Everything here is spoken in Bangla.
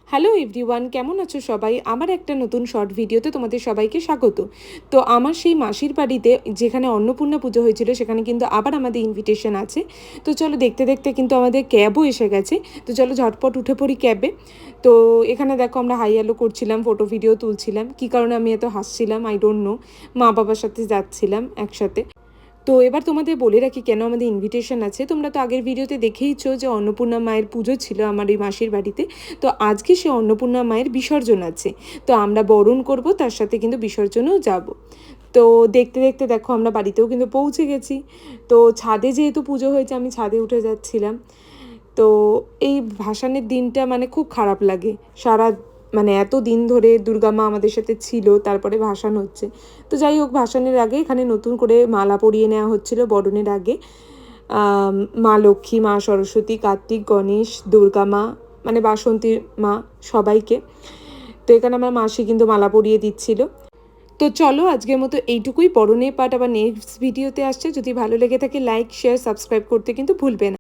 হ্যালো এভরিওয়ান, কেমন আছো সবাই? আমার একটা নতুন শর্ট ভিডিওতে তোমাদের সবাইকে স্বাগত। তো আমার সেই মাসির বাড়িতে যেখানে অন্নপূর্ণা পুজো হয়েছিল সেখানে কিন্তু আবার আমাদের ইনভিটেশন আছে। তো চলো দেখতে দেখতে কিন্তু আমাদের ক্যাবও এসে গেছে। তো চলো ঝটপট উঠে পড়ি ক্যাবে। তো এখানে দেখো আমরা হাই হ্যালো করছিলাম, ফটো ভিডিও তুলছিলাম। কী কারণে আমি এত হাসছিলাম আই ডোন্ট নো। মা বাবার সাথে যাচ্ছিলাম একসাথে। তো এবার তোমাদের বলে রাখি কেন আমাদের ইনভিটেশন আছে। তোমরা তো আগের ভিডিওতে দেখেইছো যে অন্নপূর্ণা মায়ের পুজো ছিল আমার এই মাসির বাড়িতে। তো আজকে সে অন্নপূর্ণা মায়ের বিসর্জন আছে। তো আমরা বরণ করব, তার সাথে কিন্তু বিসর্জনেও যাব। তো দেখতে দেখতে দেখো আমরা বাড়িতেও কিন্তু পৌঁছে গেছি। তো ছাদে যেহেতু পুজো হয়েছে আমি ছাদে উঠে যাচ্ছিলাম। তো এই ভাসানের দিনটা মানে খুব খারাপ লাগে। সারা মানে এত দিন ধরে দুর্গা মা আমাদের সাথে ছিল, তারপরে ভাসান হচ্ছে। তো যাই হোক, ভাসানের আগে এখানে নতুন করে মালা পরিয়ে নেওয়া হচ্ছিল বরণের আগে। মা লক্ষ্মী, মা সরস্বতী, কার্তিক, গণেশ, দুর্গা মা, মানে বাসন্তী মা, সবাইকে। তো এখানে আমার মাসি কিন্তু মালা পরিয়ে দিচ্ছিল। তো চলো আজকের মতো এইটুকুই। বরণের পার্ট আবার নেক্সট ভিডিওতে আসছে। যদি ভালো লেগে থাকে লাইক, শেয়ার, সাবস্ক্রাইব করতে কিন্তু ভুলবে না।